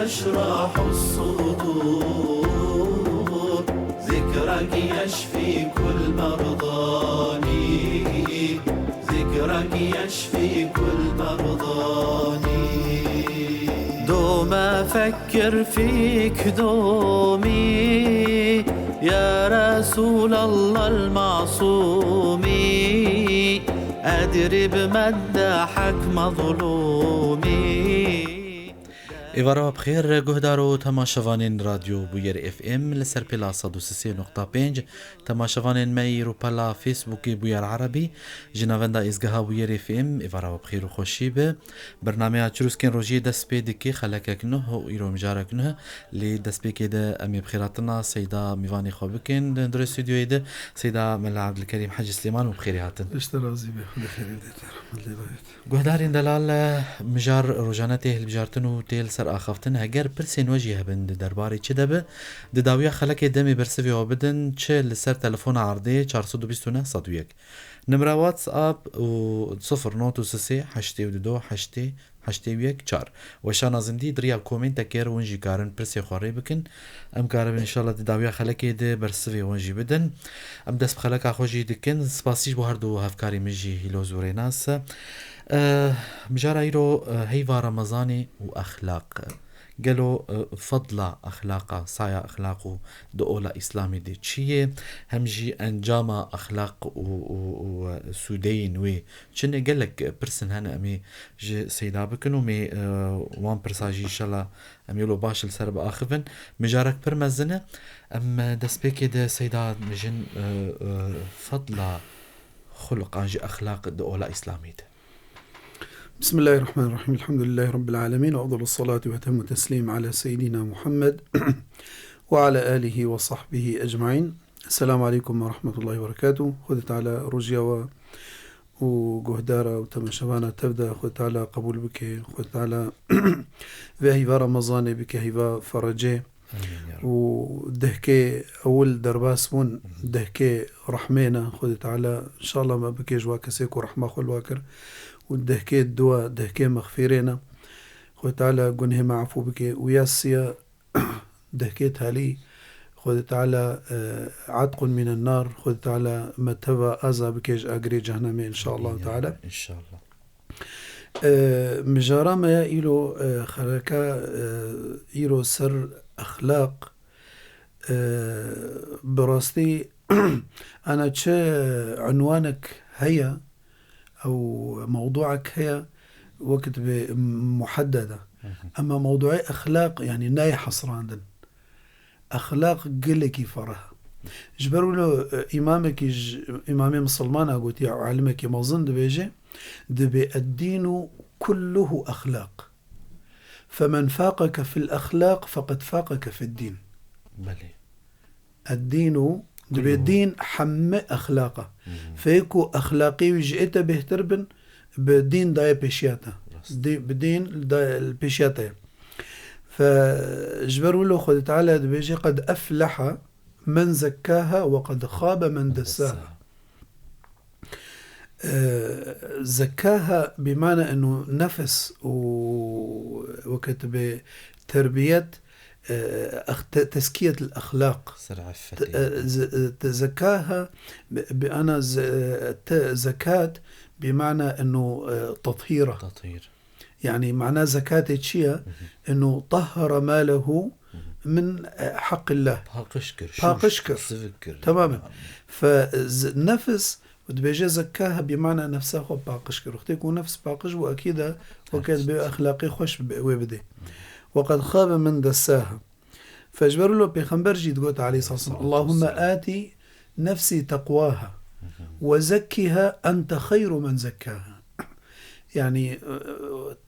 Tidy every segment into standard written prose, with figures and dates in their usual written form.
يشرح الصدور، ذكرك يشفي كل مرضاني، ذكرك يشفي كل مرضاني. دوم أفكر فيك دومي يا رسول الله المعصومي، أدري بمدحك مظلومي. ایوارا بخیر گهدارو تماشاوانین رادیو بویر اف ام لسر پلا 103.5 تماشاوانین می رو پلا فیسبوکی بویر عربی جناوندا ازگها بویر اف ام. ایوارا بخیر و خوشی به برنامه چروسکن روژی دست پیده که خلقک نه و ایرو مجارک نه لی دست پیده ده امی بخیراتنا سیدا میوانی خوابکن در استودیوی ده سیدا ملا عبدالکریم حاج سلیمان و بخیری هاتن اشترازی به خود خیری دیت رحمت الله باید گهدارین دلال مجار روزانته هلبجارتن و تیل سر آخافتن هگر پرسین وجه بند درباره چه دبه دداویا خلک دمی برسوی و بدن چه لسر تلفن عرضه 429 صدویک نمره واتس اب و 0933 82 81 4 و شانازندی دریا کومنت کر ونجی کارن پرسی خواری بکن ام کارن ان شاء الله دداویا خلک ده برسوی ونجی بدن ام دست خلک خوجی دکن سپاسیش بو هر دو هفکاری مجی هیلو زوریناس مجارا ايرو هيفا رمضاني واخلاق قالوا فضل اخلاقه صايا اخلاقه دوله اسلامي دي تشيه همجي انجاما اخلاق وسودين وي شنو قال لك برسن هنا امي جي سيدا بكنو مي وان برساجي ان شاء الله امي لو باش السرب اخفن مجارك برمزنه ام دسبيكي ده سيدا مجن فضل خلق انجي اخلاق دوله اسلامي دي. بسم الله الرحمن الرحيم الحمد لله رب العالمين وأفضل الصلاة وأتم التسليم على سيدنا محمد وعلى آله وصحبه أجمعين. السلام عليكم ورحمة الله وبركاته. خذت على رجيا وجهدارة وتمشوانا تبدأ خذت على قبول بك خذت على هيفا رمضان بك هيفا فرجة ودهكي أول درباسمون دهكي رحمينا خذت على إن شاء الله ما بكي جواك سيكو رحمة خل واكر ودهكي الدواء دهكي مغفرينا خذ تعالى قنه معفو بك وياسيا دهكيتها لي خذ تعالى عتق من النار خذ تعالى متبا أزا بكيج أجري جهنمي إن شاء الله تعالى إن شاء الله. مجارا ما إلو خلقا إلو سر أخلاق براستي أنا تشا عنوانك هيا أو موضوعك هي وقت محددة أما موضوعي أخلاق يعني ناي حصراندن أخلاق قلكي فرها جبروا له إمامك إمامي مسلمان أقول يا علمك مظن دبيجي دبي الدين كله أخلاق فمن فاقك في الأخلاق فقد فاقك في الدين. بلي الدين دبي الدين حم أخلاقه فيكو أخلاقي وجئت بهتربن بدين داي بيشياتا بدين داي البيشياتا فجبروا له خذ تعالى دبيجي قد أفلح من زكاها وقد خاب من دساها. زكاها بمعنى أنه نفس وكتب تربية تزكية الأخلاق تزكاها بأنا زكاة بمعنى أنه تطهيره يعني معناه زكاة الشيء أنه طهر ماله من حق الله باقشكر تماما فالنفس ودبيجي زكاها بمعنى نفسها هو باقشكر وقتيكو نفس باقش وأكيد وكاد بأخلاقي خوش ويبدي وقد خاب من دساها فاجبروا له بيخنبر جيد قلت عليه الصلاة والسلام اللهم آتي نفسي تقواها وزكها أنت خير من زكاها. يعني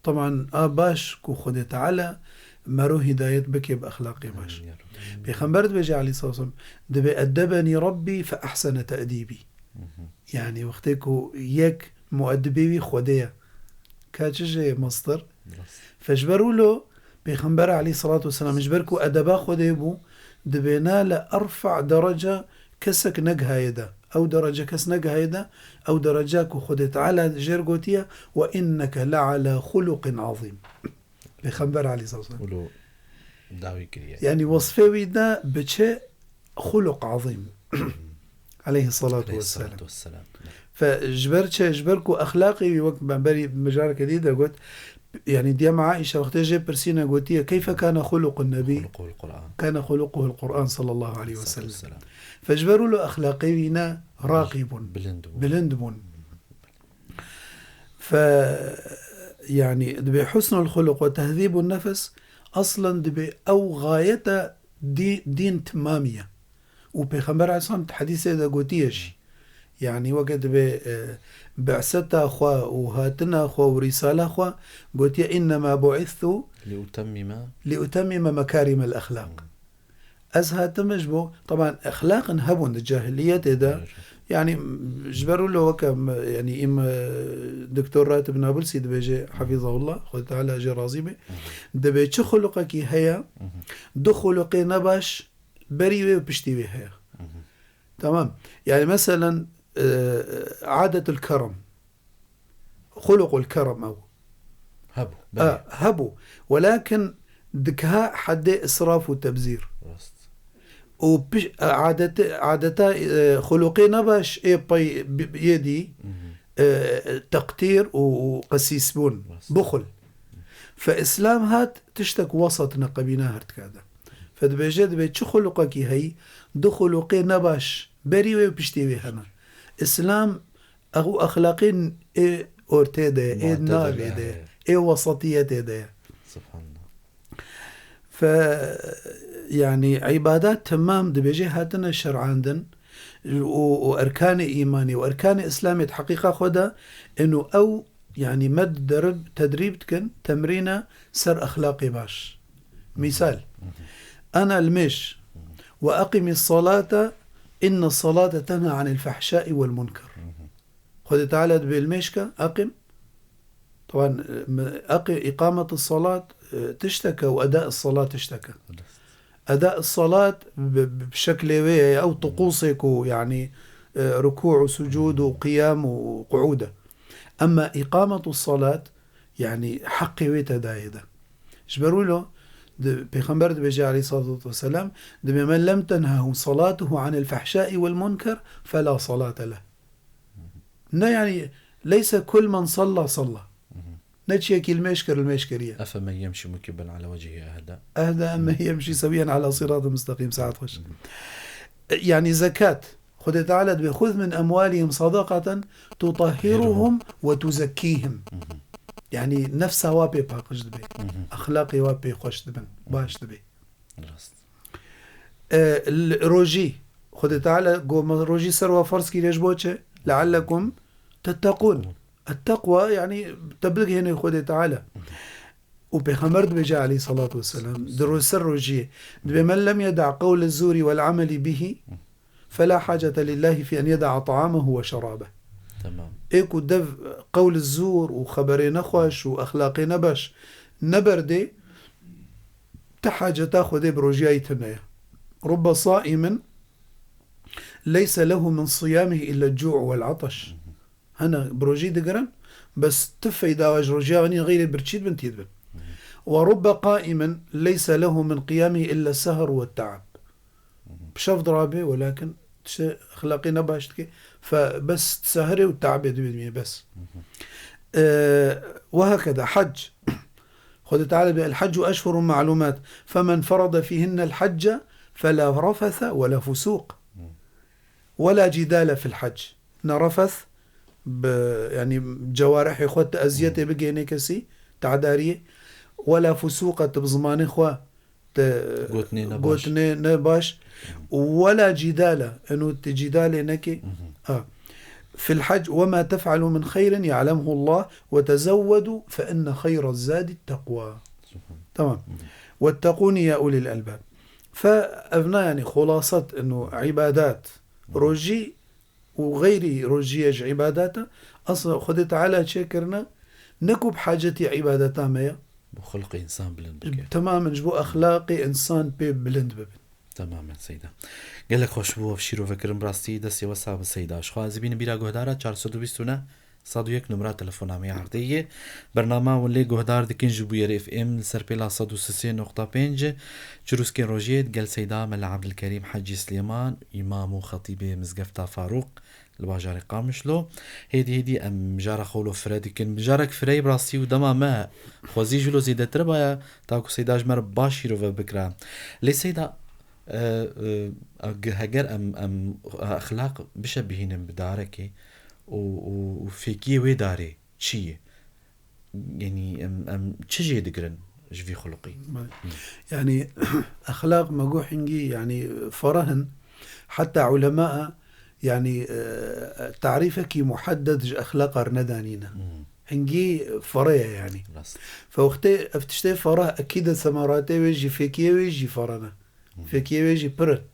طبعا باش كو خدت على مرو هداية بك بأخلاقي باش بيخنبر بيجي عليه الصلاة والسلام دبي أدبني ربي فأحسن تأديبي يعني وقتكو يك مؤدبي خدية كاتشجي مصدر فاجبروا له بيخنبر عليه الصلاة والسلام اجبركو أدبا خديبو دبينا لأرفع درجة كسك نقها يدا أو درجة كس نقها يدا أو درجاكو خدت على جرغوتيا وإنك لعلى خلق عظيم بيخنبر عليه الصلاة والسلام داوي كريه يعني وصفه ويدا بچه خلق عظيم عليه الصلاة والسلام. فجبركو أخلاقي وقت بري مجال جديدة قلت يعني دي مع عائشة وقت جاء برسينا قلت كيف كان خلق النبي؟ خلقه القرآن. كان خلقه القرآن صلى الله عليه وسلم. فجبروا له أخلاقينا راقب بلندبون. ف يعني دبي حسن الخلق وتهذيب النفس أصلا دبي أو غاية دين تمامية. وبيخمر عصام حديث إذا قلتيش يعني وقت بعثتها أخوة وهاتنا أخوة ورسالة أخوة قلت إنما بعثت لأتمم مكارم الأخلاق. أزهاتمش بو طبعا أخلاق هبون الجاهلية إذا يعني جبروا له وكم يعني دكتور راتب نابلسي دبيجي حفظه الله خذ تعالى جرازيبي دبي شو خلقك هيا دخلق نباش بريوي وبشتيوي هيا. تمام. يعني مثلا عادة الكرم خلق الكرم أو هبو ولكن دكها حد إسراف وتبذير عادة خلقي نباش بيدي تقتير وقسيسبون بخل. فإسلام هات تشتك وسط نقبينا هرتكادا فدبيجد بيت شو خلقك هي دخلقي نباش بريوي وبشتيوي هنا إسلام أغو أخلاقين أورتيدا نابيدا وسطية دا سبحان الله. ف يعني عبادات تمام دبيجي هاتنا الشرع عندن وأركان إيماني وأركان إسلامي حقيقة خدا إنه أو يعني مد درب تدريب تكن تمرين سر أخلاقي باش. مثال أنا المش وأقم الصلاة إن الصلاة تنهى عن الفحشاء والمنكر. خذ تعالى بالمشكة أقم طبعا إقامة الصلاة تشتكى وأداء الصلاة تشتكى. أداء الصلاة بشكل أو طقوسك يعني ركوع وسجود وقيام وقعودة. أما إقامة الصلاة يعني حقي ويتدايدة جبروا له بيخمبرت بيجي عليه الصلاة والسلام من لم تنهه صلاته عن الفحشاء والمنكر فلا صلاة له. يعني ليس كل من صلى نتشيك المشكرية أفمن يمشي مكبا على وجهه أهدى أما يمشي سويا على صراط مستقيم ساعة خش. يعني زكاة خذ تعالى بخذ من أموالهم صدقة تطهرهم وتزكيهم. يعني نفسها وابي باقش دبي أخلاقي وابي خوش دبن باش دبي. الروجي خذ تعالى قوم روجي سروا فرسكي ليش بوتشه لعلكم تتقون. التقوى يعني تبلغ هنا خذ تعالى وبيخمرت بيجي عليه الصلاة والسلام دروس الروجي بمن لم يدع قول الزور والعمل به فلا حاجة لله في أن يدع طعامه وشرابه. تمام. إيكو دف قول الزور وخبري نخوش وأخلاقي نبش نبردي تحاجة تاخذ بروجياي تنيا. رب صائم ليس له من صيامه إلا الجوع والعطش. هنا بروجي دقرن بس تفي داواج رجاوني غير برشيد بنت يدبن. ورب قائم ليس له من قيامه إلا السهر والتعب. بشفط رابي ولكن أخلاقي نباشتك فبس تسهري والتعب يدبن بس. وهكذا حج خذ تعالى الحج أشهر معلومات فمن فرض فيهن الحج فلا رفث ولا فسوق ولا جدال في الحج. نرفث يعني جوارح إخوة أزيتي بقيني كسي تعداري ولا فسوق بزمان إخوة قوتني نباش ولا جدال إنه تجدال نكي في الحج. وما تفعل من خير يعلمه الله وتزودوا فإن خير الزاد التقوى. تمام. واتقوني يا أولي الألباب. فأبناء يعني خلاصة إنه عبادات روجي وغيري روجيج عباداته أصلا خذ تعالى شكرنا نكو بحاجتي عبادتا ميا بخلق إنسان بلند تماما جبو أخلاقي إنسان بلند ببن. تماما سيدة قال لك خوش بو فشيرو فكرم براستي دسي وصاب السيدة أشخاص بين بلا قهدارة 420 صادو يك نمرة تلفون عمي عردية برنامج واللي جهدار دكين جبوير اف ام سربيلا صادو سسين نقطة بينج جروسكين روجيت قال سيدا ملا عبد الكريم حجي سليمان إمام وخطيبة مزقفتا فاروق الباجاري قامشلو هيدي ام جارة خولو فريدي كن جارك فري براسي ودما ما خوزي جلو زيدة تربايا تاكو سيدا جمر باشي رو بكرا لي سيدا هجر ام اخلاق بشبهين بداركي وفيكي ويداري شي يعني ام تشجي دقرن جفي خلقي يعني اخلاق مجوحنجي يعني فرهن حتى علماء يعني تعريفك محدد اخلاق ارندانينا هنجي فريه يعني فوقتي افتشتي فراه اكيد ثمراتي ويجي فيكي ويجي فرنا فيكي ويجي برت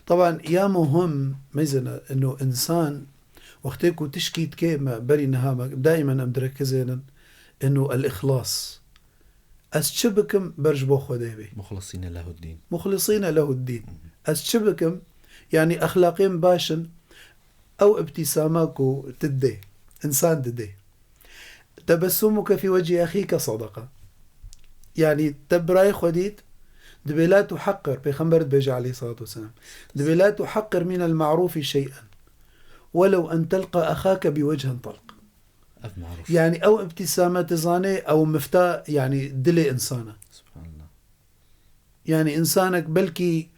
طبعا يا مهم ميزنا انه انسان وقتك وتشكيت كيما بري نهامك دائما امدركزين انه الاخلاص أسشبكم برجبو خديبي مخلصين له الدين مخلصين له الدين أسشبكم يعني أخلاقين باشن أو ابتساماكو تدي إنسان تدي تبسمك في وجه أخيك صدقة يعني تبراي خديت دبي لا تحقر بيخمبرت بيجي عليه الصلاة والسلام دبي لا تحقر من المعروف شيئا ولو أن تلقى أخاك بوجه طلق يعني أو ابتسامة زاني أو مفتاح يعني دلي إنسانة سبحان الله يعني إنسانك بلكي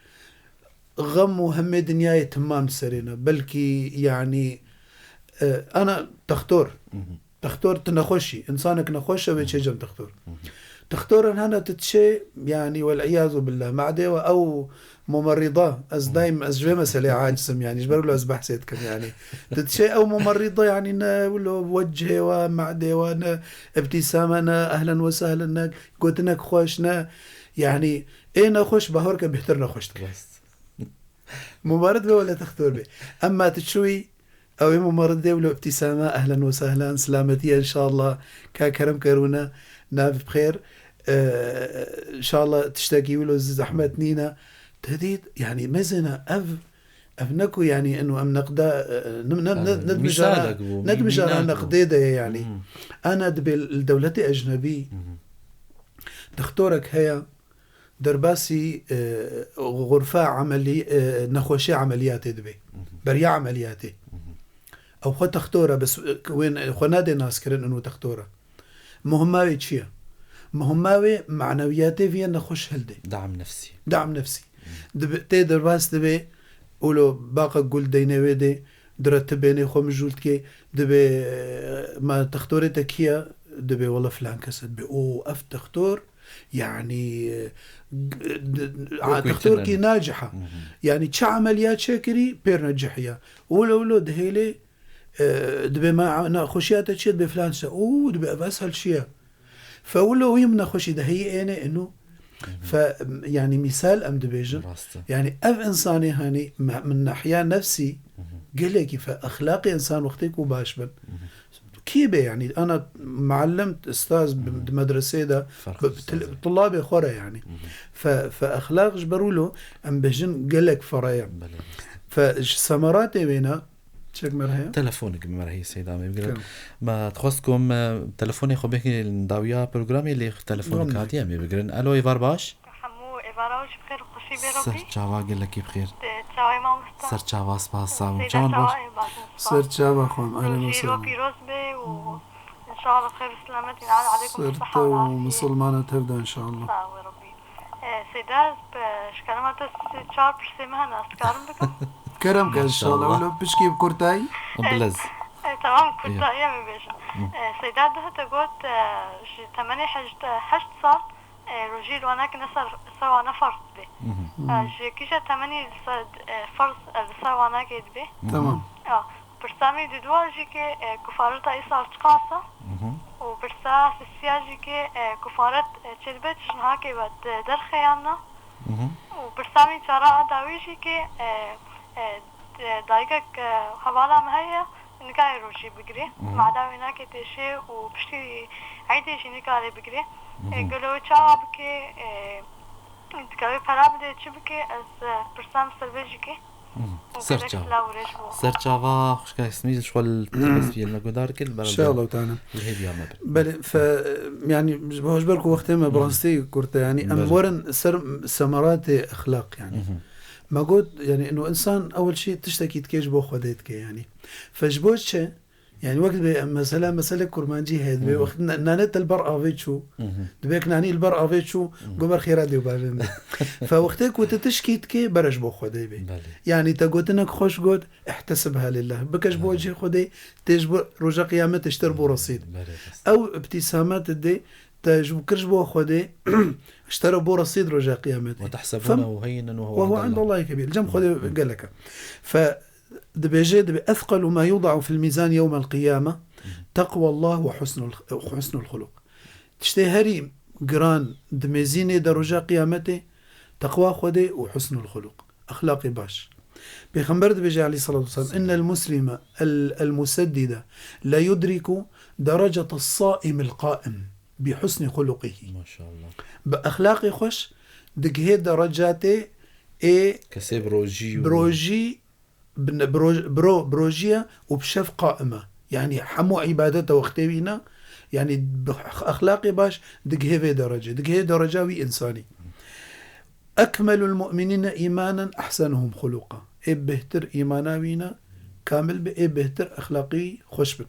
غم وهم دنياي تمام سرينا بلكي يعني أنا تختور تنخوشي إنسانك نخوشه بيتشجم تختور أن هنا تتشي يعني والعياذ بالله معدوة أو ممرضة أزجوي مسألة عاجزم يعني جبروا له أزبح سيدكم يعني تتشي أو ممرضة يعني ولا وجهي ومعدوة ابتسامنا أهلا وسهلا قلت لك خوشنا يعني إيه نخوش بهورك بيحترنا خوشتك ممرض ولا تختور به أما تشوي أو ممرضة ولا ابتسامة أهلا وسهلا سلامتي إن شاء الله كرم كرونا ناف بخير إن شاء الله تشتكي ولو زحمة نينا تهديد يعني مزنا أفنكو يعني إنه أم نقدا ندمجارا نقديدة يعني أنا دولتي أجنبي تختورك هيا درباسي غرفة عملي نخوشي عملياتي دبي بريا عملياتي أو خو تختورة بس وين خنادي ناس كرن إنه تختورة مهماوي تشيا مهماوي معنوياتي فيها نخوش هلدي دعم نفسي تقدر باس دبي ولو باقا قول دينوي دي درتبيني خو مجولت كي دبي ما تختوري تكيا دبي والله فلان كسد بي اف تختور يعني تختور كي ناجحة يعني تشا عمليات شاكري بير نجحية ولو دهيلي دبي ما خوشياتك شيء دبي فلان سا دبي اسهل شيء فولو يمنا خوشي ده هي انا انه ف يعني مثال ام دبيجن يعني اف انساني هاني من ناحيه نفسي قال لك فاخلاقي انسان وقتك وباشبن كيبه يعني انا معلمت استاذ بمدرسه ده طلابي خورا يعني فاخلاق جبروا له ام بجن قال لك فرايا فثمراتي بينا تشك مرهي تلفونك مرهي سيدة عمي ما تخصكم تلفوني خو بيحكي الداوية برنامج اللي تلفونك هاتي عمي بقرن الو ايفار باش حمو ايفاروش بخير وخشي بربي سر تشاوا قال لك بخير تشاوي ما مستا سر تشاوا سباس سام جان باش سر تشاوا خوم اهلا وسهلا بيروز بي وان شاء الله بخير وسلامة ينعاد عليكم الصحة والعافية ومسلمانة تبدا ان شاء الله صاوي ربي سيداز بشكلمات الشعر برسيمها ناس كارم بكم كرمك ان شاء الله ولو بشكي بكورتاي بلز تمام كورتاي يا مبيش سيدات ده تقول 8 حشت صار رجيل وانا كنسر سوا نفرت به كيشة 8 فرض سوا وانا كيد به تمام برسامي دواجي كي كفارة ايصال تقاصة وبرساس السياجي كي كفارة تشربت شنها كي بد درخيانا وبرسامي شراء داويجي كي دايقك حوالا مهيا نكاي روشي بقري مع داوي ناكي تشي وبشتي عيدي شي نكالي بقري قلو تشابكي نتكاوي فرابدي تشبكي از برسام سلبيجيكي سرچا سرچا خوش که اسمی شغل تبصیل مقدار كل ان شاء الله تعالى الهديه ما بل ف يعني باش بالك وقت ما براستي كرت يعني امورا ثمرات اخلاق يعني ما قلت يعني انه انسان اول شيء تشتكي تكيش بو خديتك يعني فجبوش يعني وقت مسألة كرمانجي هاد وقت نانت البرقة فيتشو دبيك ناني البرقة فيتشو قمر خيرات ديو باجن فوقتك وتتشكيت كي برج بو خدي بي يعني تقولتنك خوش قد احتسبها لله بكش بو وجه خدي تجبو رجا قيامة تشتربو رصيد او ابتسامات دي تجبو كرش بو خدي اشتروا بو رصيد رجا قيامة وتحسبونه هينا وهو عند الله كبير جم خدي قال لك ف دبي أثقل ما يوضع في الميزان يوم القيامة تقوى الله وحسن الخلق تشتي هري قران دميزيني درجة قيامته تقوى خدي وحسن الخلق أخلاقي باش بيخنبر دبي عليه الصلاة والسلام إن المسلم المسدد لا يدرك درجة الصائم القائم بحسن خلقه ما شاء الله بأخلاقي خوش دقه درجاتي إيه كسب بروجي بروجيا وبشف قائمة يعني حمو عبادته واختبينا يعني أخلاقي باش دقه درجة إنساني أكمل المؤمنين إيمانا أحسنهم خلقا بهتر إيماناوينا كامل بهتر أخلاقي خشب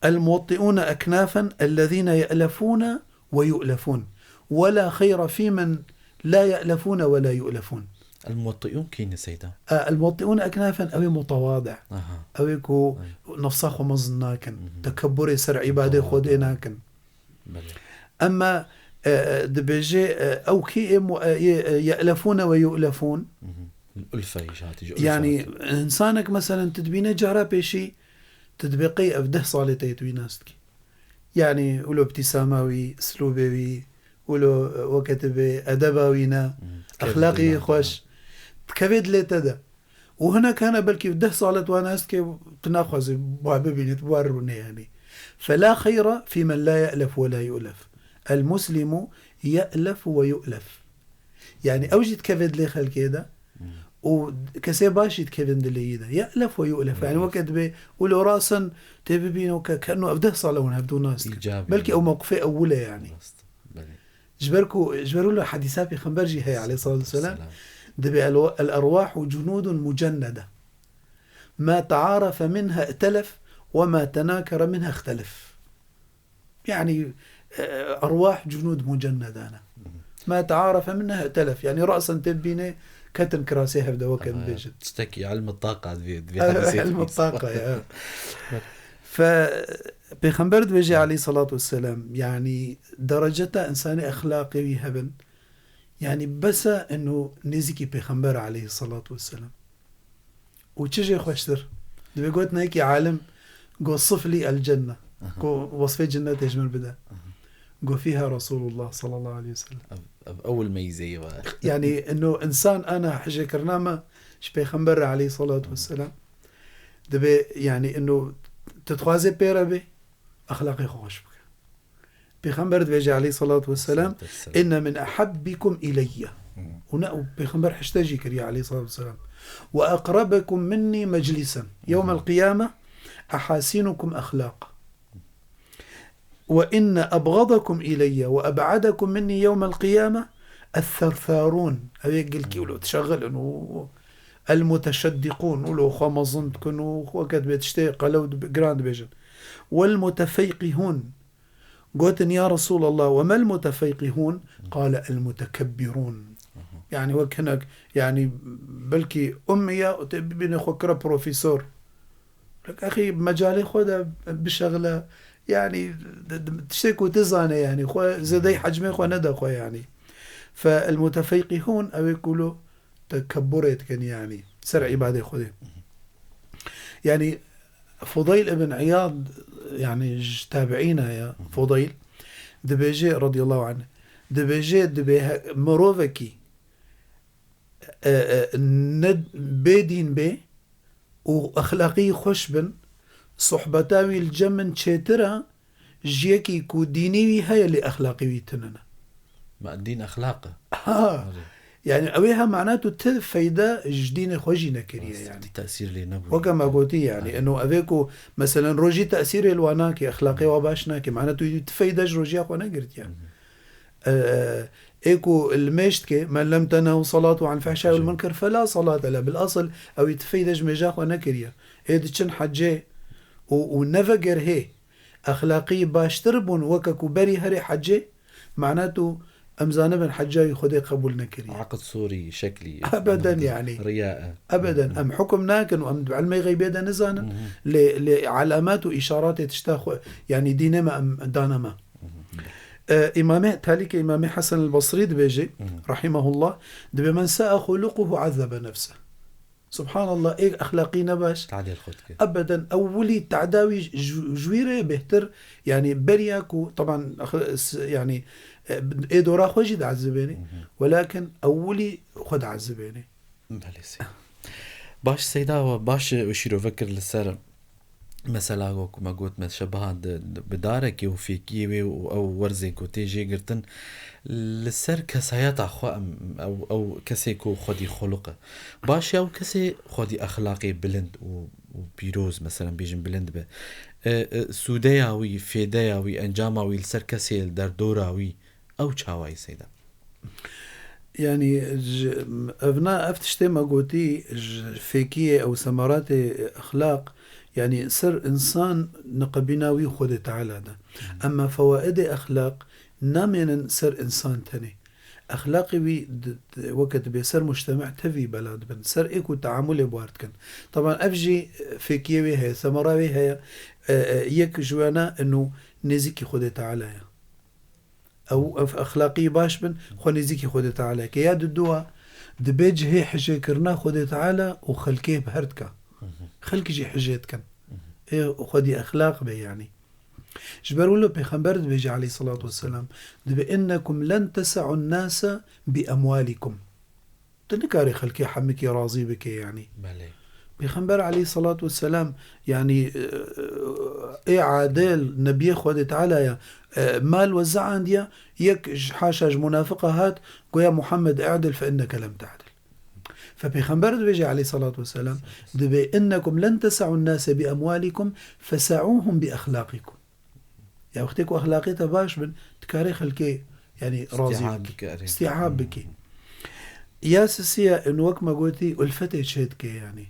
الموطئون أكنافا الذين يألفون ويؤلفون ولا خير في من لا يألفون ولا يؤلفون الموطئون كين سيدا الموطئون أكنافا أو متواضع أو يكو نفسخ ومزناكن تكبري سر عبادة خوديناكن أما دبيجي أو كي يألفون ويؤلفون الألفة يعني إنسانك مثلا تدبينه جارة بشي تدبقي أفده صالتي تويناستك يعني ولو ابتساماوي اسلوبي ولو وكتبي أدباوينا أخلاقي خوش كبد لتدا وهنا كان بلكي بده صالت وناستك تناخذ بابي تباروني يعني فلا خير في من لا يألف ولا يؤلف المسلم يألف ويؤلف يعني أوجد كبد لي خل كده وكسباش يتكبد لي ده يألف ويؤلف يعني وقت بي ولو راسا تبينه كأنه أبده صالون هبدو ناس بلكي أو موقفي أولى يعني جبروا له حديثات في خنبرجي هي عليه الصلاة والسلام دبي الأرواح جنود مجندة ما تعارف منها ائتلف وما تناكر منها اختلف يعني أرواح جنود مجندة أنا ما تعارف منها ائتلف يعني رأسا تبينه كتن كراسيها بدا وكت بيجت تستكي علم الطاقة علم الطاقة يا فبيخنبرد بيجي عليه الصلاة والسلام يعني درجته إنساني أخلاقي ويهبن يعني بس إنه نزكي بيخنبر عليه الصلاة والسلام وتشجي خوشتر دبي قلت نايكي عالم قو صف لي الجنة قو وصفي جنة تجمل بدا قو فيها رسول الله صلى الله عليه وسلم أول ميزة يعني إنه إنسان أنا حجي كرنامة بيخنبر عليه الصلاة والسلام دبي يعني إنه تتخوازي بيربي أخلاقي خوش بك بيخنبر دبي عليه الصلاة والسلام إن من أحبكم إلي هنا بيخنبر حشتاجي كريا عليه الصلاة والسلام وأقربكم مني مجلسا يوم القيامة أحاسنكم أخلاق وإن أبغضكم إلي وأبعدكم مني يوم القيامة الثرثارون هذيك الكي ولو تشغل إنه المتشدقون ولو خمزن تكونوا وقت بتشتاق لو جراند بيجن والمتفيقهون قلت يا رسول الله وما المتفيقهون قال المتكبرون يعني وكنك يعني بلكي أمية تبين أخوكرا بروفيسور لك أخي مجالي خذ بشغلة يعني تشتكوا تزانة يعني زدي حجمي خو ندى خو يعني فالمتفيقهون أو يقولوا تكبرت كان يعني سرع عبادة خذي يعني فضيل ابن عياض يعني تابعينا يا فضيل دبيجي رضي الله عنه دبيجي مروفكي ند بيدين بي وأخلاقي خشبن صحبتاوي الجمن شاترا جيكي كو دينيوي هاي اللي أخلاقي تننا ما الدين أخلاقه يعني أويها معناته تفايدة جدينة خوجي نكرية يعني تأثير لي نبوي وكما قلتي يعني إنه أبيكو مثلا روجي تأثير الواناكي أخلاقي وباشناكي معناته تفايدة روجي أخوانا قلت يعني إيكو المشتكي من لم تنهوا صلاة عن الفحشاء والمنكر فلا صلاة له بالأصل أو يتفايدة مجاخ ونكرية إيدتشن حجي ونفقر هي أخلاقي باشتربون وككو بري هري حجي معناته أمزانة من حجاي خدي قبول نكري عقد صوري شكلي أبدا يعني رياء أبدا أم حكم ناكن وأم علمي غيبيدا نزانا لعلامات وإشارات تشتاخ يعني دينما أم دانما إمامي تاليك إمامي حسن البصري دبيجي رحمه الله دبي من ساء خلقه عذب نفسه سبحان الله إيه أخلاقي نباش تعدي الخدك أبدا أولي تعداوي جويرة بهتر يعني برياكو طبعا يعني إيه دورا خوشي دا عذبيني ولكن أولي خد عذبيني باش سيدا باش وشيرو فكر للسر مثلا وكما قلت ما شبه بدارك وفيكي او ورزك وتيجي قرتن للسر كسيات اخو او كسيكو خدي خلقه باش او كسي خدي اخلاقي بلند وبيروز مثلا بيجن بلند به سوداوي فيداوي انجاماوي لسر كسي دردوراوي او تشاوي سيدا يعني ابناء افتشتي ما قلتي فيكيه او ثمرات اخلاق يعني سر إنسان نقبناوي خود تعالى ده أما فوائد أخلاق نامين سر إنسان تاني أخلاقي بي وقت بيسر مجتمع تفي بلاد بن سر إيكو تعامل بوارد كان طبعا أفجي فيكيوي هي ثمراوي هي يك جوانا إنه نزيكي خود تعالى أو أخلاقي باش بن خو نزيكي خود تعالى كياد الدوا دبيج هي حجي كرنا خود تعالى وخلكيه بهردكا خلك جي حجيت كان إيه وخدي أخلاق بي يعني جبروا له بيخنبر بيجي عليه الصلاة والسلام بأنكم لن تسعوا الناس بأموالكم تنكاري خلكي حمك راضي بك يعني بيخنبر عليه الصلاة والسلام يعني إيه عادل نبي خدي تعالى مال وزع عندي يك حاشاج منافقة هات قويا محمد اعدل فإنك لم تعدل فبيخنبر بيجي عليه الصلاة والسلام دبي إنكم لن تسعوا الناس بأموالكم فسعوهم بأخلاقكم يا أختك أخلاقي تباش بن تكاري خلكي يعني راضي استيعاب بك يا سسيا إن وقت ما قلتي الفتى شهدك يعني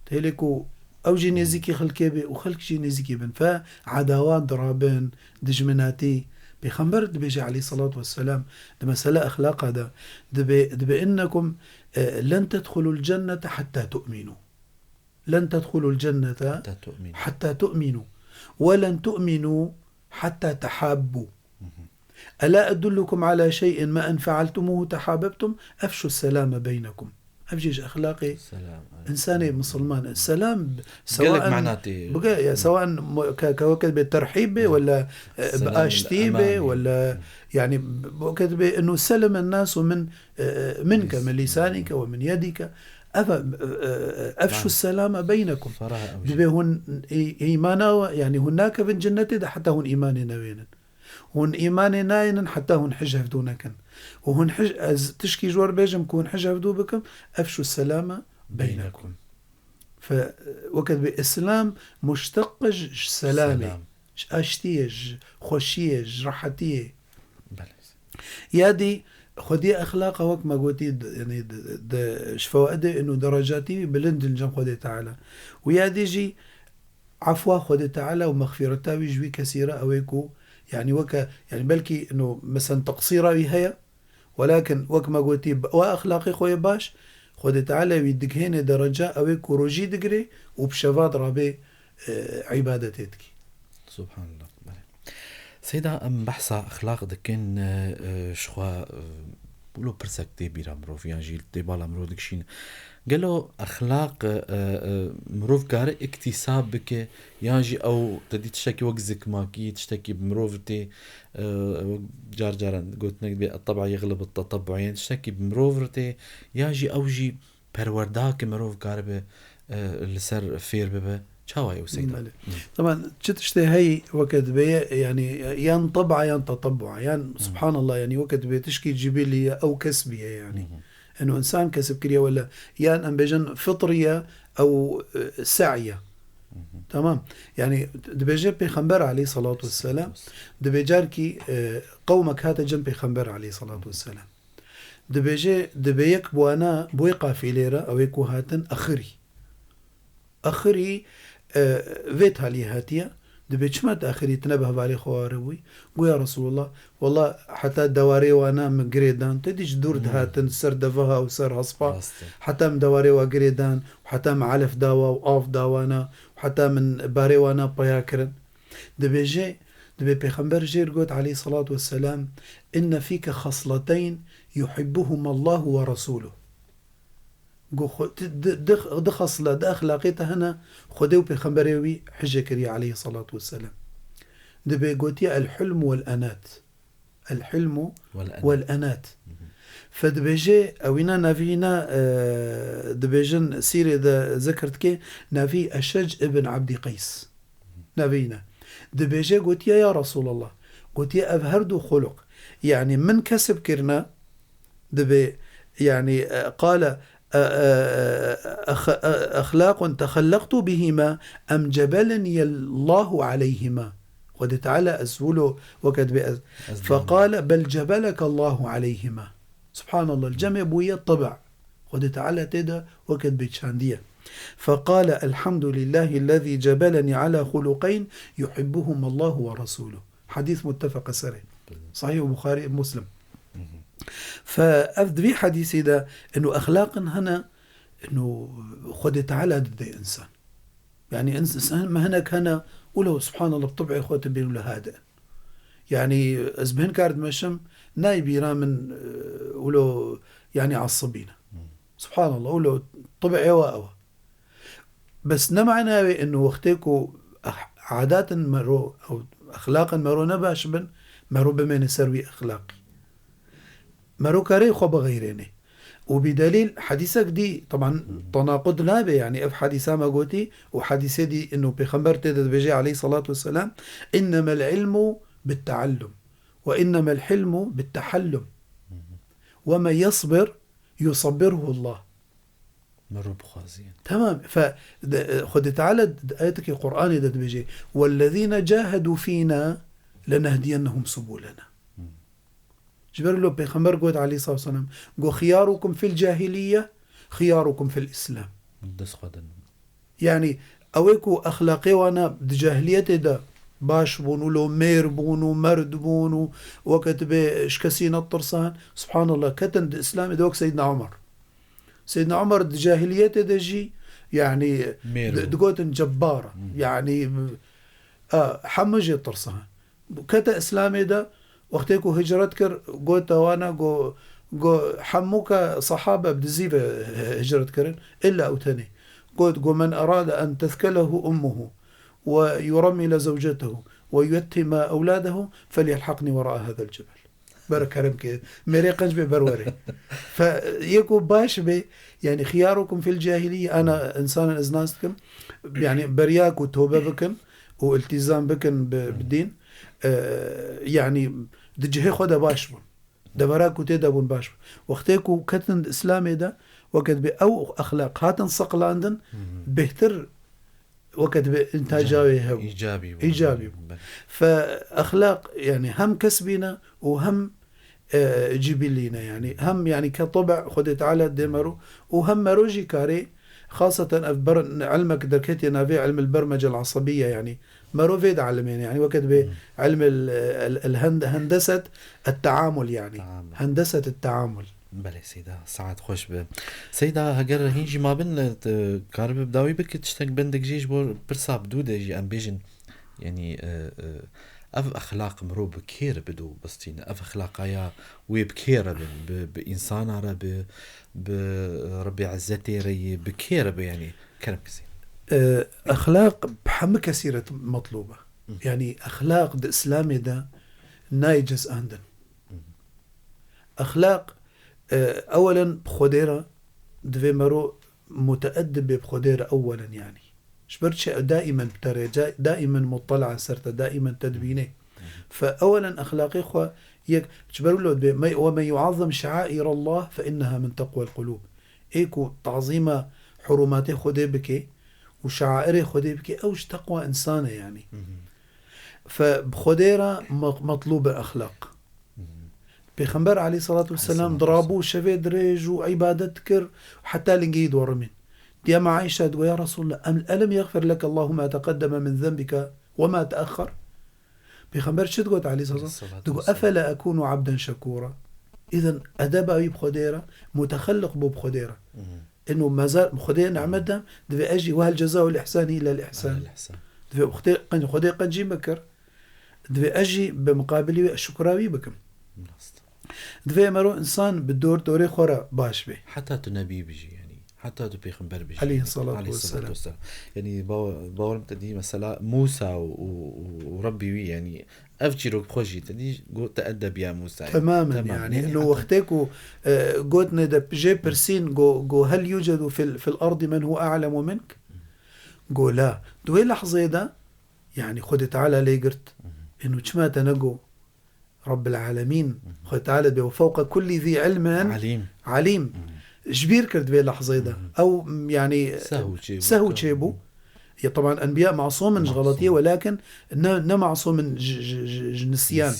تهلكو أو جي نزيكي خلكي بي وخلك جي نزيكي بن فعداوات ضرابين دجمناتي بيخنبر بيجي عليه الصلاة والسلام ده مسألة أخلاق هذا دبي إنكم لن تدخلوا الجنة حتى تؤمنوا لن تدخلوا الجنة حتى تؤمنوا ولن تؤمنوا حتى تحابوا ألا أدلكم على شيء ما أن فعلتموه تحاببتم أفشوا السلام بينكم أفجيج أخلاقي إنساني مسلمان السلام سواء كوكب بالترحيب ولا بأشتيبه ولا يعني وكتب إنه سلم الناس منك من لسانك ومن يدك أفشوا السلام بينكم هن إيمانا يعني هناك في الجنة حتى هن إيماننا وين هن إيماننا حتى هن حجة دونك وهن تشكي جوار بيجم كون حجة بكم أفشوا السلام بينكم فوكتب الإسلام مشتقج سلامي أشتيج خوشيج راحتيه يادي خدي أخلاق وك ما قلتي يعني فوائد إنه درجاتي بلند الجن خدي تعالى ويادي جي عفوا خدي تعالى ومغفرته ويجوي كثيرة أويكو يعني يعني بلكي إنه مثلا تقصيرة بهاي ولكن وك ما قلتي وأخلاقي خوي باش خدي تعالى ويدك هنا درجة أويكو روجي دقري وبشفاد رابي عبادتك سبحان الله. سيدا ام بحث اخلاق دكن شخوا بلو برسكتي بيرا مروف يعني جيل تبالا مرو دكشين قالوا اخلاق مروف كار اكتساب بك ياجي او تدي تشتكي وقزك ماكي تشتكي بمروفتي جارجارا قلت نك الطبع يغلب التطبعين تشتكي بمروفتي ياجي اوجي پرورداك مروف كار به لسر فير به شاوي وسيدة طبعا تشتي هي وقت بي يعني ينطبع ينتطبع يعني سبحان الله يعني وقت بي تشكي جبلية أو كسبية يعني إنه إنسان كسب كريا ولا يعني أم بيجن فطرية أو سعية. تمام يعني دبيجي بيخنبر عليه الصلاة والسلام دبيجاركي قومك هذا جنب بيخنبر عليه الصلاة والسلام دبيجي دبيك بوانا بويقع في ليرة أو يكو هاتن أخري فيت هالي هاتيا دبيجمت أخري تنبه بالي خواربوي قو يا رسول الله والله حتى دواري وانا من قريدان تديش دور هاتن سر دفها وسر هصفا حتى من دواري وقريدان وحتى معلف داوا وآف داوانا وحتى من باري وانا بياكرن دبي بيخنبر جير قوت عليه الصلاة والسلام إن فيك خصلتين يحبهما الله ورسوله دخصلة دأخلاقيتها هنا خديو بيخنبريوي حجة كري عليه الصلاة والسلام دبي قوتي الحلم والأنات الحلم والأنات فدبيجي أوينا نافينا دبيجن سيري دا ذكرت كي نافي أشج ابن عبد قيس نافينا دبيجي قلت يا رسول الله قلت يا أبهردو خلق يعني من كسب كرنا دبي يعني قال أخلاق تخلقت بهما أم جبلني الله عليهما قد تعالى أسوله وكد فقال بل جبلك الله عليهما سبحان الله الجمع بوية الطبع قد تعالى تدا وكد بيتشاندية فقال الحمد لله الذي جبلني على خلقين يحبهما الله ورسوله حديث متفق سري صحيح بخاري مسلم فأفد بي حديثي ده إنه أخلاقا هنا إنه خد تعالى ضد إنسان يعني إنسان ما هناك هنا ولو سبحان الله بطبع إخوة بينه لهذا يعني أزبهن كارد مشم نايبي رامن ولو يعني عصبينا سبحان الله ولو طبع أوا بس نمعنا إنه وقتكو عادات مرو أو أخلاقا مرو نباش بن مرو بمن سروي أخلاقي مرو كاري خو بغيريني وبدليل حديثك دي طبعا تناقض نابي يعني اف حديثة ما قوتي وحديثة دي انه بيخنبر تدد بيجي عليه الصلاة والسلام انما العلم بالتعلم وانما الحلم بالتحلم وما يصبر يصبره الله مرو بخازين تمام فخد تعالى آياتك القرآن دد بيجي والذين جاهدوا فينا لنهدينهم سبلنا جبر له بيخمر قود عليه الصلاة والسلام قو خياركم في الجاهلية خياركم في الإسلام يعني أويكو أخلاقي وانا بجاهلية دا باش بونو لو مير بونو مرد بونو وقت بشكسين الطرسان سبحان الله كتن الإسلام دوك سيدنا عمر بجاهلية دا جي يعني دقوت جبارة يعني حمجي الطرسان كتا إسلامي دا وقتكو هجرت كر قوتا وانا قو حموك صحابة بدزيبة هجرت كرن إلا أوتني قو من أراد أن تثكله أمه ويرمل زوجته ويتم أولاده فليلحقني وراء هذا الجبل بارك كرمك ميري قنج ببروري فيكو باش بي يعني خياركم في الجاهلية أنا إنسان إزناستكم يعني برياك وتوبة بكم والتزام بكم بالدين يعني دجهي خدا باش بون دبراكو تيدا بون باش بون وقتيكو كتن الإسلامي دا وقت بأو أخلاق هاتن صقلاندن بهتر وقت بإنتاجاوي هو إيجابي فأخلاق يعني هم كسبنا وهم جبلينا يعني هم يعني كطبع خد تعالى ديمرو وهم مروجي كاري خاصة علمك دركتي نافي علم البرمجة العصبية يعني مروفيد علمين يعني وقت بعلم هندسة التعامل يعني هندسة التعامل بله سيدا ساعات خوش به سيدا هجر هيجي ما بين كارب بداوي بك تشتك بندك جيش بور برسا بدودة جي ام بيجن يعني اف اخلاق مرو بكير بدو بستين اف اخلاق يا ويبكير بانسان عربي بربي عزتي ري بكير يعني كلام كثير أخلاق بحم كثيرة مطلوبة يعني أخلاق دا إسلامي دا نايجز عندن أخلاق أولا بخديرة دفي مرو متأدب بخديرة أولا يعني شبرتش دائما بتري دائما مطلع سرت دائما تدبينه. فأولا أخلاقي خو يك شبروا له ومن يعظم شعائر الله فإنها من تقوى القلوب. إيكو تعظيم حرمات خدي بك وشعائر خدي بك أوش تقوى إنسانة يعني. فبخديرة مطلوبة أخلاق. بيخنبر عليه الصلاة والسلام ضرابوه شفي دريج وعبادة كر حتى لنجيد ورمين. يا ما عائشة تقول يا رسول الله ألم يغفر لك الله ما تقدم من ذنبك وما تأخر؟ بيخنبر شو تقول عليه الصلاة والسلام؟ تقول أفلا أكون عبدا شكورا. إذن أدب أبي بخديرة متخلق بو بخديرة إنه ما زال بخديرة نعمتها دفي أجي وهل جزاء الإحسان إلا الإحسان. دفي خديرة قد جي بكر دفي أجي بمقابلي الشكراوي بكم. دفي مرو إنسان بالدور دوري خورا باش به حتى تنبي بيجي يعني حتى تو بيخنبر بيجي عليه الصلاة والسلام. يعني باور متدي مثلا موسى وربي يعني أفجرك بخوجي تدي جو تأدب يا موسى تماما يعني إنه وقتك قوتنا ده جي برسين جو هل يوجد في الأرض من هو أعلم منك؟ جو لا دوي لحظة ده يعني خد تعالى ليقرت إنه كما تنقو رب العالمين خد تعالى وفوق كل ذي علم عليم جبير كرت بي لحظة ده أو يعني سهو تشيبو. هي طبعا أنبياء معصوم من غلطية ولكن معصوم من نسيان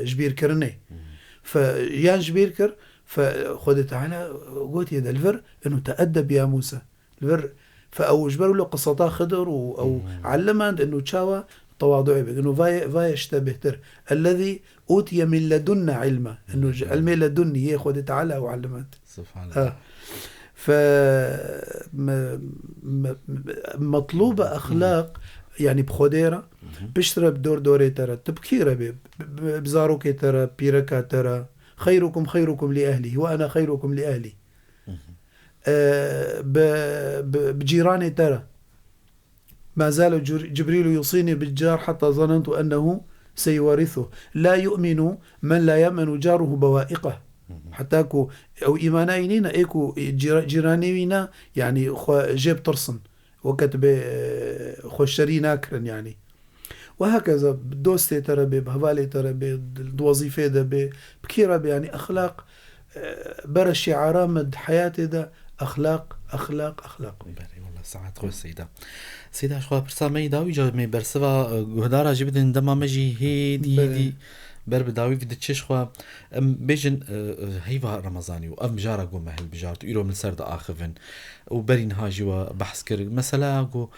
جبير كرني. فيان جبير كر فخد تعالى قلت يد الفر إنه تأدب يا موسى الفر فأو جبروا له قصتا خضر أو علمان إنه تشاوى تواضعي إنه فاي اشتبهتر الذي أوتي من لدنا علما إنه علم لدني ياخد تعالى وعلمات سبحان الله. مطلوبة أخلاق يعني بخديرة بشرب دوري ترى تبكيرة بزاروكي ترى بيركا ترى خيركم لأهلي وأنا خيركم لأهلي. بجيراني ترى ما زال جبريل يوصيني بالجار حتى ظننت أنه سيورثه. لا يؤمن من لا يأمن جاره بوائقه حتى أكو أو إيمانينينا إيكو جيرانينا يعني جيب ترسن وكتب خوشري ناكرا يعني. وهكذا بدوستي ترى بهوالي ترى بالوظيفة ده بكيرة يعني أخلاق برا شعارة مد حياتي ده أخلاق. والله ساعات خوش سيدا شخوا برسا مي داوي جا مي برسوا غدارا جبدن دما مجي هيدي بر بداوي في دتشش خوا بيجن هيفا رمضاني وام جارا جو مهل بجارت يرو من سرد اخفن وبرين هاجي وبحث كر مثلا جو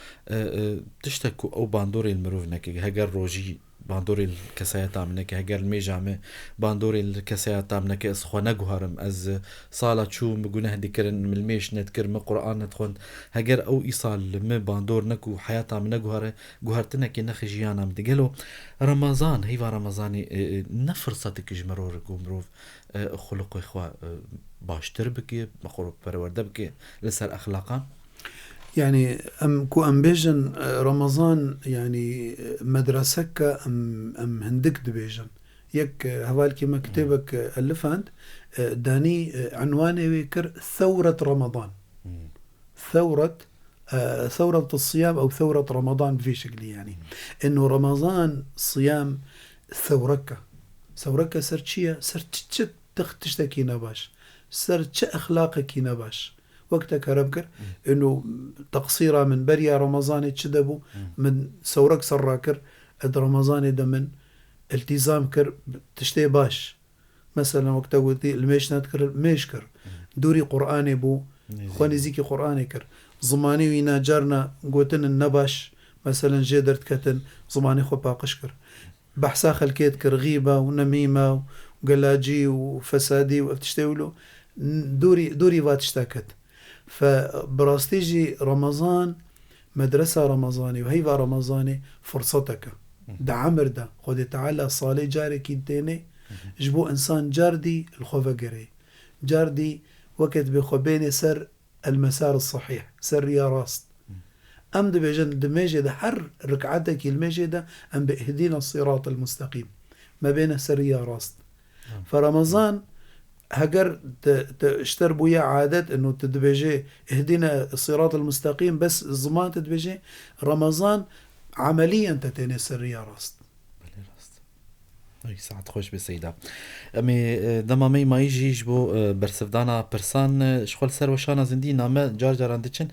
تشتكو او باندوري المروفنك هاجر روجي باندوري الكسايات منك هاجر الميجامه باندوري الكسايات منك اسخو نغهرم از صاله شو مغنه دكرن من الميش نذكر من قران ندخل هاجر او ايصال من باندور نكو حياتا من غهره غهرتنك نخجيانا مدقلو رمضان هيفا رمضاني نفرصتك جمرور مروف خلق اخوا باشتر بك مخروب برورده بك لسر اخلاقا يعني أم بيجن رمضان يعني مدرسك أم هندك دبيجن يك هوالكي مكتبك ألفاند داني عنواني ويكر ثورة رمضان ثورة الصيام أو ثورة رمضان في شكل يعني إنه رمضان صيام ثورك سرتشيا سرتشت تشتكي نباش سرتش أخلاقك نباش وقتك ربكر إنه تقصيرا من بريا رمضان تشدبو من ثورك سراكر اد رمضان ده من التزام كر تشتي باش مثلا وقت قلتي الميش نذكر ميشكر دوري قرآني بو خواني زيكي قرآني كر زماني وينا جارنا قوتن النباش مثلا جدرت كتن زماني خو باقشكر بحثا خلكيت كر غيبة ونميمة وقلاجي وفسادي وفتشتولو دوري واتشتاكت. فبراستيجي رمضان مدرسة رمضاني وهيفا رمضاني فرصتك ده عمر ده خد تعالى صالي جاري كنتيني جبو إنسان جاردي الخوفة قري جاردي وقت بخبيني سر المسار الصحيح سر يا راست أم ده بيجن دميجي ده حر ركعتك الميجي ده أم بإهدينا الصراط المستقيم ما بين سر يا راست. فرمضان هجر تشتر بويا عادات انه تدبجي اهدنا الصراط المستقيم، بس زمان تدبجي رمضان عمليا تتيني سرية راست. أي ساعت خوش بسيدة أمي دمامي ما يجي جبو برسفدانا برسان شغل سر وشانا زندي نامه جار عندكن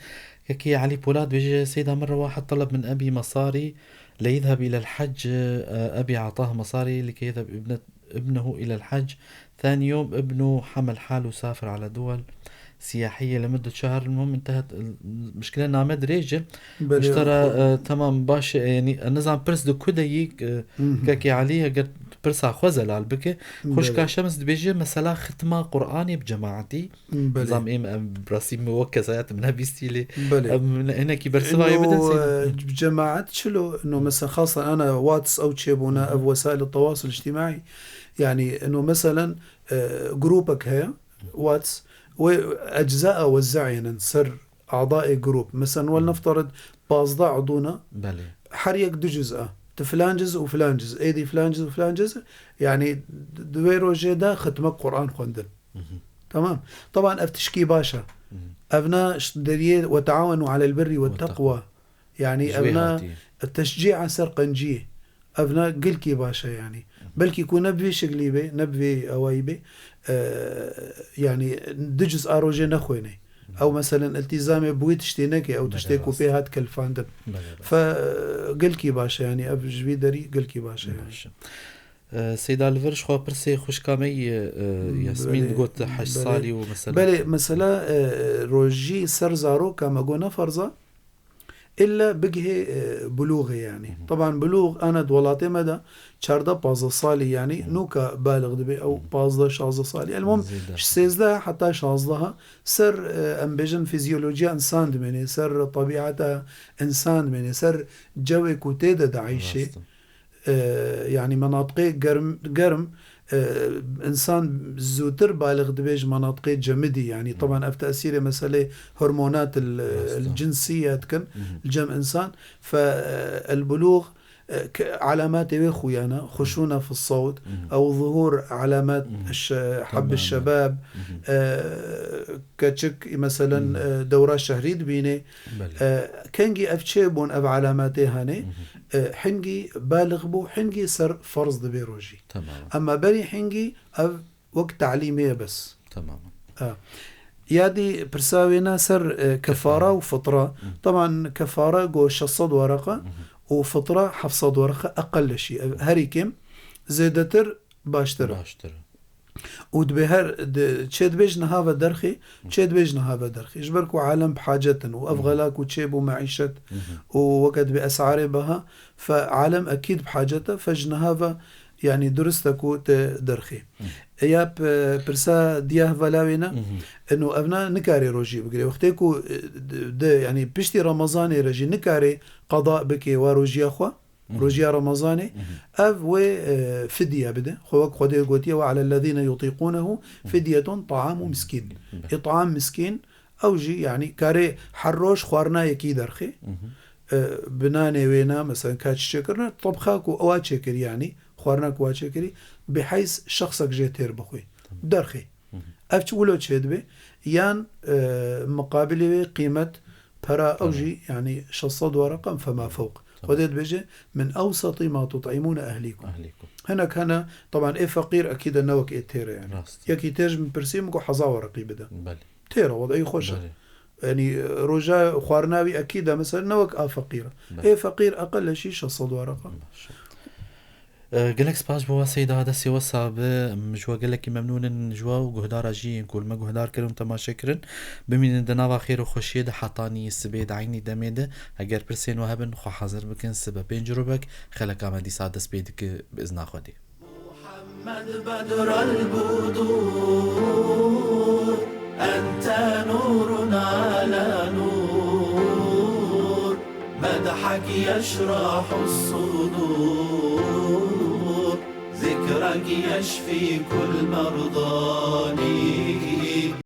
كي علي بولاد بيجي سيدة مرة واحد طلب من أبي مصاري ليذهب إلى الحج. أبي أعطاه مصاري لكي يذهب ابنه إلى الحج. ثاني يوم ابنه حمل حاله وسافر على دول سياحية لمدة شهر. المهم انتهت المشكلة نامه دريجة اشترى تمام باش يعني نظام برس دو كده يك كاكي عليه قد برسا خوزة لالبكي خوش كاشمس دبيجي مثلا ختمة قرآني بجماعتي نظام ايم براسي موكا ساعات من هبيستيلي هنا كي برسوا يبدأ بجماعات شلو انه مثلا خاصة انا واتس او تشيبونا او وسائل التواصل الاجتماعي، يعني انه مثلا جروبك هي واتس واجزاء وزعينا سر اعضاء جروب مثلا ولنفترض باصدا عضونا حريق دو جزء فلان جزء وفلان جزء ايدي فلان جزء وفلان جزء، يعني دويرو جدا ختمة قرآن خوندن تمام. طبعا افتشكي باشا ابناء دريه وتعاونوا على البر والتقوى، يعني ابناء التشجيع سر قنجيه ابناء قلكي باشا، يعني بلكي يكون نبي شغليبه نبي اوايبه يعني دجز اروجي نخويني او مثلا التزامي بوي تشتينكي او تشتيكو بي هات كالفاندن فقلكي باشا يعني اب جبي دري قلكي باشا يعني. سيدا الفرش خو برسي خوش كامي ياسمين قوت حش صالي ومثلا بلي مثلا روجي سر زارو كما قونا فرزا إلا بقه بلوغ يعني. طبعا بلوغ أنا دولاتي مدى 14 صالي يعني نوكا بالغ دبي أو 15 صالي المهم 16 حتى 16 سر أمبيجن فيزيولوجيا إنسان دميني سر طبيعة إنسان دميني سر جوي كوتيدة دعيشي يعني مناطقي قرم إنسان زوتر بالغ دبيج مناطقي جمدي يعني. طبعا أفتأثير مسألة هرمونات الجنسية كن الجم إنسان، فالبلوغ علامات ويخويانا خشونة في الصوت أو ظهور علامات حب الشباب كتشك مثلا دورة شهريد بيني كنجي أفتشيبون أب علاماتي هاني حنجي بالغ بو حنجي سر فرض دبيروجي تمام. أما بري حنجي أب وقت تعليمية بس تماما يادي برساوينا سر كفارة وفطرة. طبعا كفارة جو 600 ورقة وفطرة 700 ورقة أقل شيء هريكم زيدتر باشتر ودبهر تشيد بيج نهافا درخي تشيد بيج نهافا درخي جبركو عالم بحاجة وأفغلاك وتشيبو معيشة ووقت بأسعار بها فعالم أكيد بحاجته فجنهافا يعني درستكو درخي ياب برسا دياه فلاوينا انه ابنا نكاري روجي بقري وقتيكو يعني بشتي رمضاني رجي نكاري قضاء بكي وروجي اخوا روجيا رمضاني اف و فديه بده خوك خدي قوتيه وعلى الذين يطيقونه فديه طعام مسكين اطعام مسكين او جي يعني كاري حروش خوارنا يكي درخي بناني وينا مثلا كاتش شكرنا طبخاكو اوات شكر يعني خوارناك واشكري بحيث شخصك جيتير بخوي درخي افتش ولو تشهد به يان مقابل قيمة برا اوجي يعني 600 ورقم فما فوق وديت بيجي من اوسط ما تطعمون اهليكم. هنا كان طبعا ايه فقير اكيد النوك ايه تيرا يعني يكي تيج من برسيمكو حظا ورقي بدا تيرا وضعي خوش يعني رجاء خوارناوي اكيد مثلا نوك فقيرة ايه فقير اقل شيء 600 ورقم. قالك سباش بوا سيدة هذا سوى صعب مجوا قالك ممنون جوا وجهدار جين كل ما جهدار كرم تما شكرا بمين دنا خير وخشيد حطاني السبيد عيني دميده اگر برسين وهبن خو حاضر بكن سبب بينجربك خلك عمدي سعد سبيدك باذن خدي محمد بدر البدور انت نور على نور مدحك يشرح الصدور ذكرك يشفي كل مرضاني